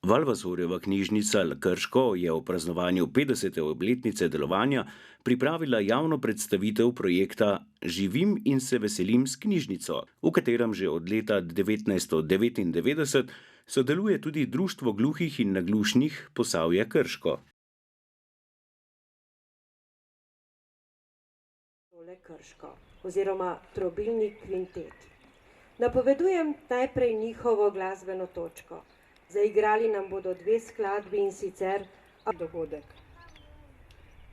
Valvasorjeva knjižnica Krško je ob praznovanju 50. obletnice delovanja pripravila javno predstavitev projekta Živim in se veselim s knjižnico, v katerem že od leta 1999 sodeluje tudi Društvo gluhih in naglušnih Posavje Krško. Krško oziroma trobilni kvintet. Napovedujem najprej njihovo glasbeno točko. Zaigrali nam bodo dve skladbi in sicer dogodek.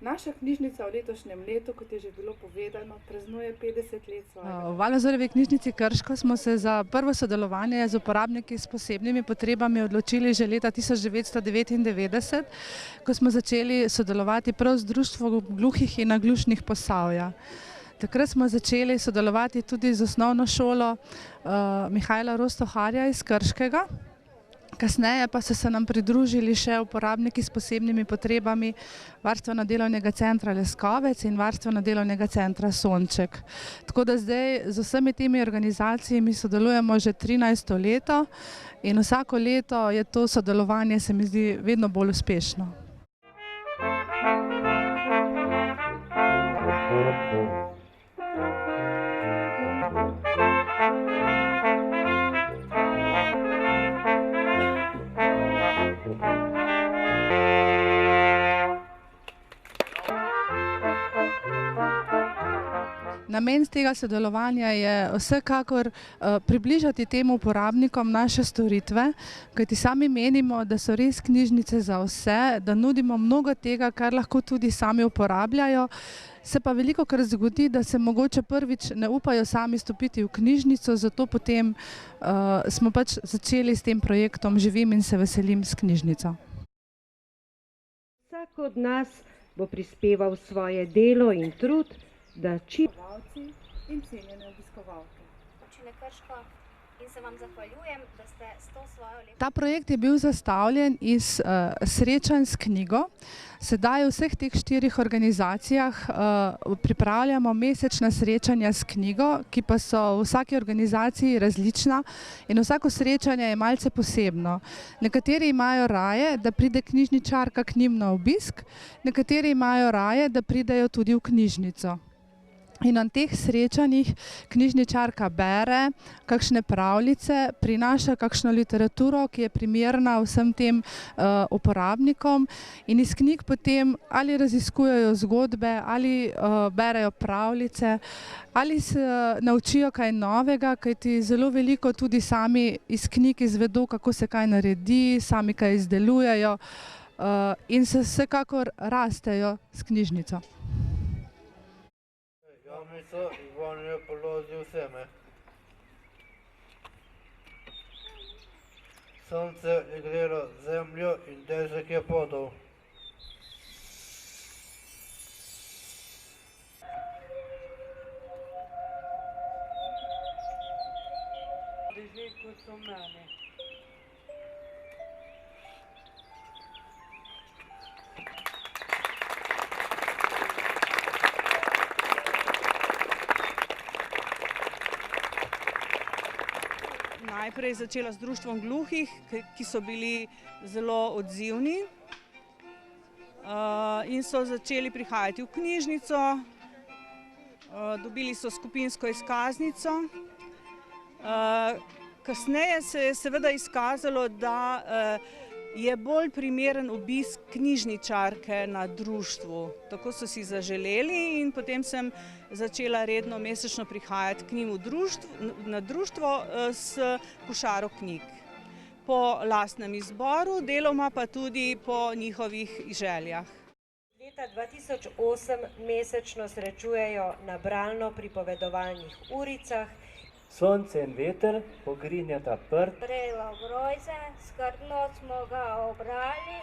Naša knjižnica v letošnjem letu, kot je že bilo povedano, praznuje 50 let svojega. V Valvazorjevi knjižnici Krško smo se za prvo sodelovanje z uporabniki s posebnimi potrebami odločili že leta 1999, ko smo začeli sodelovati prav z Društvom gluhih in naglušnih Posavja. Takrat smo začeli sodelovati tudi z osnovno šolo Mihajla Rostoharja iz Krškega. Kasneje pa so se nam pridružili še uporabniki s posebnimi potrebami Varstveno-delovnega centra Leskovec in Varstveno-delovnega centra Sonček. Tako da zdaj z vsemi temi organizacijami sodelujemo že 13. leto in vsako leto je to sodelovanje, se mi zdi, vedno bolj uspešno. Namen tega sodelovanja je vsekakor približati tem uporabnikom naše storitve, kajti sami menimo, da so res knjižnice za vse, da nudimo mnogo tega, kar lahko tudi sami uporabljajo. Se pa velikokrat zgodi, da se mogoče prvič ne upajo sami stopiti v knjižnico, zato potem smo pač začeli s tem projektom Živim in se veselim s knjižnico. Vsak od nas bo prispeval svoje delo in trud, da in cenjene obiskovalke. Občine Krško in se vam zahvaljujem, da ste s to svojo lepo... Ta projekt je bil zastavljen iz srečanj s knjigo. Sedaj v vseh teh 4 organizacijah pripravljamo mesečna srečanja s knjigo, ki pa so v vsaki organizaciji različna in vsako srečanje je malce posebno. Nekateri imajo raje, da pride knjižničarka k njim na obisk, nekateri imajo raje, da pridejo tudi v knjižnico. In na teh srečanjih knjižničarka bere kakšne pravljice, prinaša kakšno literaturo, ki je primerna vsem tem uporabnikom in iz knjig potem ali raziskujejo zgodbe, ali berejo pravljice, ali se naučijo kaj novega, kajti zelo veliko tudi sami iz knjig izvedo, kako se kaj naredi, sami kaj izdelujejo in se vsekakor rastejo s knjižnico. Javnica Ivanja polozi vseme. Sonce je grelo zemljo in dežek je podal. Drži, kot so mene. Najprej začela z Društvom gluhih, ki so bili zelo odzivni in so začeli prihajati v knjižnico, dobili so skupinsko izkaznico. Kasneje se je seveda izkazalo, da je bolj primeren obisk knjižničarke na društvu. Tako so si zaželeli in potem sem začela redno mesečno prihajati k njim na društvo s košaro knjig. Po lastnem izboru, deloma pa tudi po njihovih željah. Leta 2008 mesečno srečujejo na bralno-pripovedovalnih uricah. Sonce in veter pogrinjata prt. Vrelo grojze, skrbno smo ga obrali.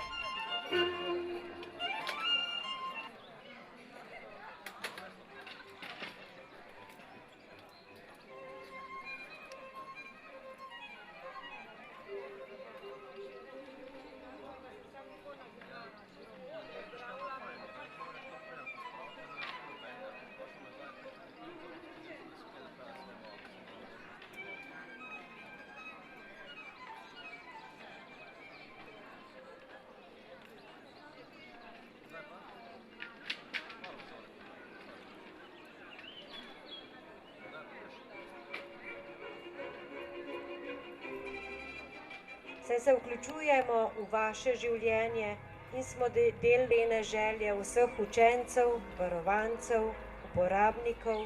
saj se vključujemo v vaše življenje in smo del njene želje vseh učencev, varovancev, uporabnikov.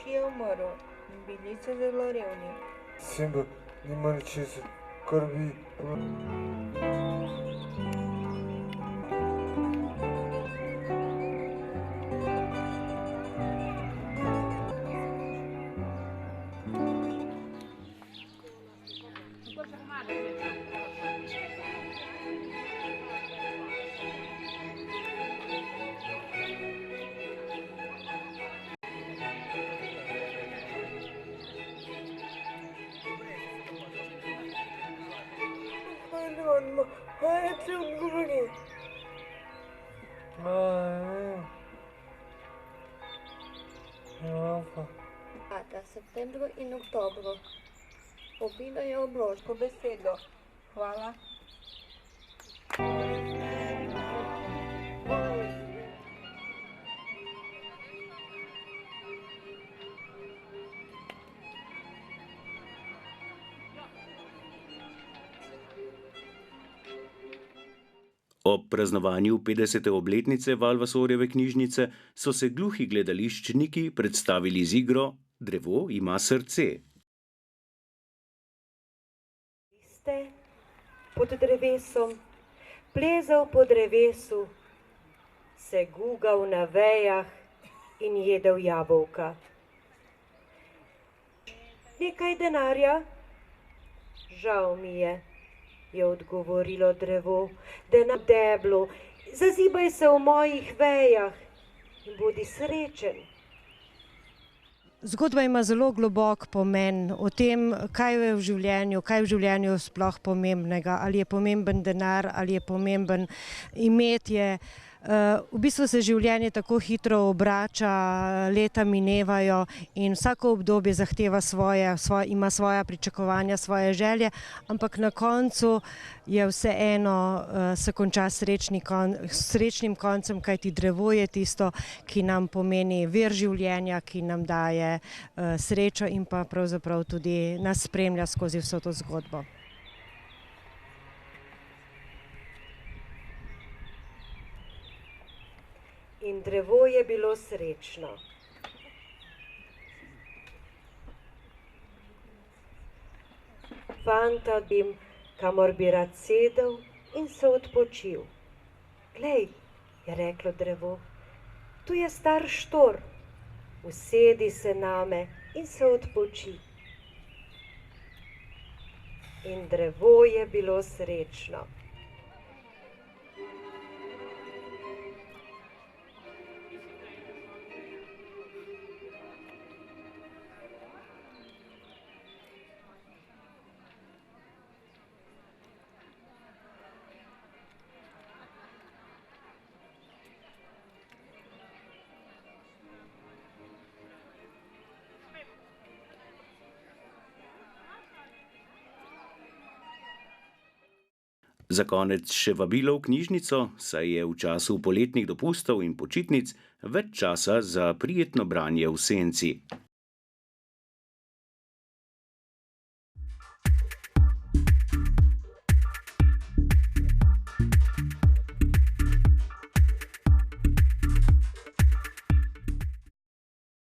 Je umrl in bili so zelo revni. Simba nima ničesar, kar bi... V septembru in oktobru obilo je obroško besedo. Hvala. Ob praznovanju 50. obletnice Valvasorjeve knjižnice so se gluhi gledališčniki predstavili z igro Drevo ima srce. Ste pod drevesom, plezal po drevesu, se gugal na vejah in jedel jabolka. Nekaj denarja? Žal mi je odgovorilo drevo, denar v deblu, zazibaj se v mojih vejah in bodi srečen. Zgodba ima zelo globok pomen o tem, kaj je v življenju sploh pomembnega, ali je pomemben denar, ali je pomemben imetje. V bistvu se življenje tako hitro obrača, leta minevajo in vsako obdobje zahteva ima svoja pričakovanja, svoje želje, ampak na koncu je vseeno se konča s srečnim koncem, kajti drevo je tisto, ki nam pomeni vir življenja, ki nam daje srečo in pa pravzaprav tudi nas spremlja skozi vso to zgodbo. In drevo je bilo srečno. Fanta dim, kamor bi rad sedel in se odpočil. Glej, je reklo drevo, tu je star štor, usedi se name in se odpoči. In drevo je bilo srečno. Za konec še vabilo v knjižnico, saj je v času poletnih dopustov in počitnic več časa za prijetno branje v senci.